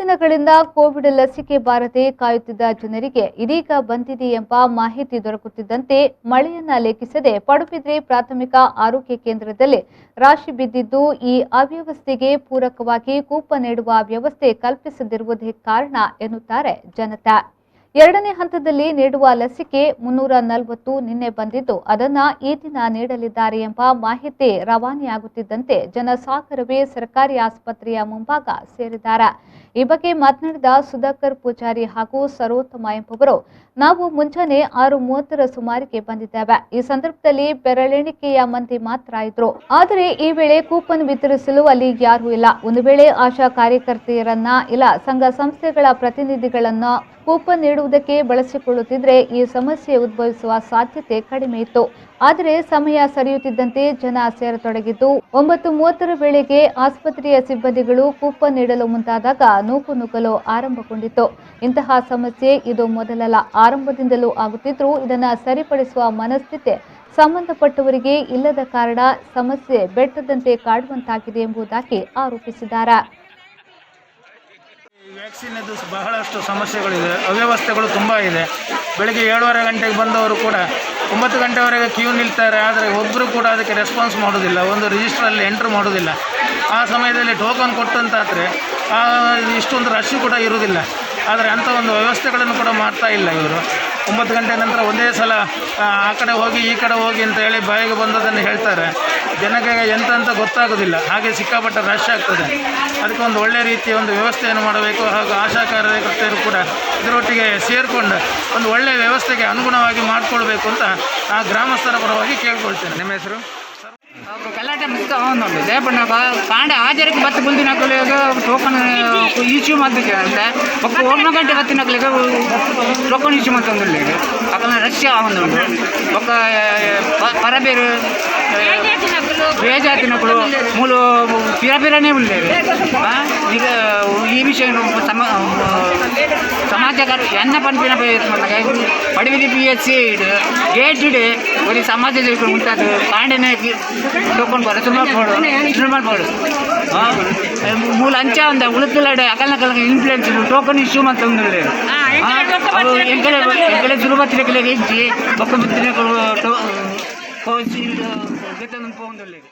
ದಿನಗಳಿಂದ ಕೋವಿಡ್ ಲಸಿಕೆ ಬಾರದೆ ಕಾಯುತ್ತಿದ್ದ ಜನರಿಗೆ ಇದೀಗ ಬಂದಿದೆ ಎಂಬ ಮಾಹಿತಿ ದೊರಕುತ್ತಿದ್ದಂತೆ ಮಳೆಯನ್ನ ಲೆಕ್ಕಿಸದೆ ಪಡುಬಿದ್ರಿ ಪ್ರಾಥಮಿಕ ಆರೋಗ್ಯ ಕೇಂದ್ರದಲ್ಲಿ ರಾಶಿ ಬಿದ್ದಿದ್ದು ಈ ಅವ್ಯವಸ್ಥೆಗೆ ಪೂರಕವಾಗಿ ಕೂಪನ್ ನೀಡುವ ವ್ಯವಸ್ಥೆ ಕಲ್ಪಿಸದಿರುವುದೇ ಕಾರಣ ಎನ್ನುತ್ತಾರೆ ಜನತಾ. ಎರಡನೇ ಹಂತದಲ್ಲಿ ನೀಡುವ ಲಸಿಕೆ 340 ನಿನ್ನೆ ಬಂದಿದ್ದು ಅದನ್ನ ಈ ದಿನ ನೀಡಲಿದ್ದಾರೆ ಎಂಬ ಮಾಹಿತಿ ರವಾನೆಯಾಗುತ್ತಿದ್ದಂತೆ ಜನಸಾಗರವೇ ಸರ್ಕಾರಿ ಆಸ್ಪತ್ರೆಯ ಮುಂಭಾಗ ಸೇರಿದ್ದಾರೆ. ಈ ಬಗ್ಗೆ ಮಾತನಾಡಿದ ಸುಧಾಕರ್ ಪೂಜಾರಿ ಹಾಗೂ ಸರೋತ್ತಮ ಎಂಬುವರು, ನಾವು ಮುಂಜಾನೆ 6:30 ಸುಮಾರಿಗೆ ಬಂದಿದ್ದೇವೆ. ಈ ಸಂದರ್ಭದಲ್ಲಿ ಬೆರಳೆಣಿಕೆಯ ಮಂದಿ ಮಾತ್ರ ಇದ್ರು. ಆದರೆ ಈ ವೇಳೆ ಕೂಪನ್ ವಿತರಿಸಲು ಅಲ್ಲಿ ಯಾರೂ ಇಲ್ಲ. ಒಂದು ವೇಳೆ ಆಶಾ ಕಾರ್ಯಕರ್ತೆಯರನ್ನ ಇಲ್ಲ ಸಂಘ ಸಂಸ್ಥೆಗಳ ಪ್ರತಿನಿಧಿಗಳನ್ನ ಕೂಪನ್ ನೀಡುವುದಕ್ಕೆ ಬಳಸಿಕೊಳ್ಳುತ್ತಿದ್ರೆ ಈ ಸಮಸ್ಯೆ ಉದ್ಭವಿಸುವ ಸಾಧ್ಯತೆ ಕಡಿಮೆ ಇತ್ತು. ಆದರೆ ಸಮಯ ಸರಿಯುತ್ತಿದ್ದಂತೆ ಜನ ಸೇರತೊಡಗಿದ್ದು 9:30 ವೇಳೆಗೆ ಆಸ್ಪತ್ರೆಯ ಸಿಬ್ಬಂದಿಗಳು ಕೂಪನ್ ನೀಡಲು ಮುಂದಾದಾಗ ನೂಕುನುಗ್ಗಲು ಆರಂಭಗೊಂಡಿತ್ತು. ಇಂತಹ ಸಮಸ್ಯೆ ಇದು ಮೊದಲಲ್ಲ, ಆರಂಭದಿಂದಲೂ ಆಗುತ್ತಿದ್ರೂ ಇದನ್ನು ಸರಿಪಡಿಸುವ ಮನಸ್ಥಿತಿ ಸಂಬಂಧಪಟ್ಟವರಿಗೆ ಇಲ್ಲದ ಕಾರಣ ಸಮಸ್ಯೆ ಬೆಟ್ಟದಂತೆ ಕಾಡುವಂತಾಗಿದೆ ಎಂಬುದಾಗಿ ಆರೋಪಿಸಿದ್ದಾರೆ. ವ್ಯಾಕ್ಸಿನ್ ಬಹಳಷ್ಟು ಸಮಸ್ಯೆಗಳಿದೆ, ಅವ್ಯವಸ್ಥೆಗಳು ತುಂಬ ಇದೆ. ಬೆಳಗ್ಗೆ 7:30 ಗಂಟೆಗೆ ಬಂದವರು ಕೂಡ 9 ಗಂಟೆವರೆಗೆ ಕ್ಯೂ ನಿಲ್ತಾರೆ. ಆದರೆ ಒಬ್ಬರು ಕೂಡ ಅದಕ್ಕೆ ರೆಸ್ಪಾನ್ಸ್ ಮಾಡೋದಿಲ್ಲ, ಒಂದು ರಿಜಿಸ್ಟ್ರಲ್ಲಿ ಎಂಟ್ರ್ ಮಾಡೋದಿಲ್ಲ. ಆ ಸಮಯದಲ್ಲಿ ಟೋಕನ್ ಕೊಟ್ಟಂತಾದರೆ ಇಷ್ಟೊಂದು ರಶ್ ಕೂಡ ಇರುವುದಿಲ್ಲ. ಆದರೆ ಅಂಥ ಒಂದು ವ್ಯವಸ್ಥೆಗಳನ್ನು ಕೂಡ ಮಾಡ್ತಾ ಇಲ್ಲ ಇವರು. 9 ಗಂಟೆ ನಂತರ ಒಂದೇ ಸಲ ಆ ಕಡೆ ಹೋಗಿ ಈ ಕಡೆ ಹೋಗಿ ಅಂತ ಹೇಳಿ ಬಾಯಿಗೆ ಬಂದದನ್ನು ಹೇಳ್ತಾರೆ. ಜನಕ್ಕೆ ಎಂತ ಅಂತ ಗೊತ್ತಾಗೋದಿಲ್ಲ, ಹಾಗೆ ಸಿಕ್ಕಾಪಟ್ಟೆ ರಶ್ ಆಗ್ತದೆ. ಅದಕ್ಕೆ ಒಂದು ಒಳ್ಳೆಯ ರೀತಿಯ ಒಂದು ವ್ಯವಸ್ಥೆಯನ್ನು ಮಾಡಬೇಕು. ಹಾಗೂ ಆಶಾ ಕಾರ್ಯಕರ್ತೆಯರು ಕೂಡ ಇದರೊಟ್ಟಿಗೆ ಸೇರಿಕೊಂಡು ಒಂದು ಒಳ್ಳೆಯ ವ್ಯವಸ್ಥೆಗೆ ಅನುಗುಣವಾಗಿ ಮಾಡಿಕೊಳ್ಬೇಕು ಅಂತ ಆ ಗ್ರಾಮಸ್ಥರ ಪರವಾಗಿ ಕೇಳ್ಕೊಳ್ತೇನೆ. ನಿಮ್ಮ ಹೆಸರು? ಗಲಾಟೆ ಮುಗಿಸ್ಕೊಂಡು ದೇಪಣ್ಣ ಕಾಂಡ ಹಾಜರಿಗೆ ಬತ್ತು ಬುಲ್ದಿನಕ್ಕಲಿಗೆ ಟೋಕನ್ ಇಶ್ಯೂ ಮಾಡ್ತಿದ್ದೆ ಒಕ್ಕ 1 ಗಂಟೆ ಬತ್ತಿನಕ್ಕಲಿಗೆ ಟೋಕನ್ ಇಶ್ಯೂ ಮಾಡ್ತಂದಿಲ್ಲ. ಅక్కడ ರಶ್ಯ ಒಂದು ಒಕ್ಕ ಪರಬೇರು ಬೇಜಾತಿನಕ್ಕಳು ಮೂಲು ಪಿರಪಿರನೇ ಉಳ್ಳೇವೆ. ಈಗ ಈ ವಿಷಯ ಸಮಾಜಗಾರ ಎನ್ನ ಪಂಪಿನ ಪಡಿವಿಲಿ PHC ಗೇಟ್ ಇಡೆ ಒಂದು ಸಮಾಜ ಮುಂತಾದ ಕಾಂಡನೆ ಟೋಕನ್ ಬರ ಮಾಡ್ಬೋದು. ಮೂಲ ಅಂಚ ಒಂದ ಉಳುತ್ತುಲಾಡೆ ಅಕಲ್ನ ಇನ್ಫ್ಲೂಯೆನ್ಸ್ ಟೋಕನ್ ಇಶ್ಯೂ ಮಾಡ್ತಂದಿಲ್ಲ. ಎಂಕಡೆ ಸುಲಭ ಹೆಜ್ಜಿ ಒಕ್ಕ ಬಿತ್ತಿನಗಳು ಕೋವಿಶೀಲ್ಡ್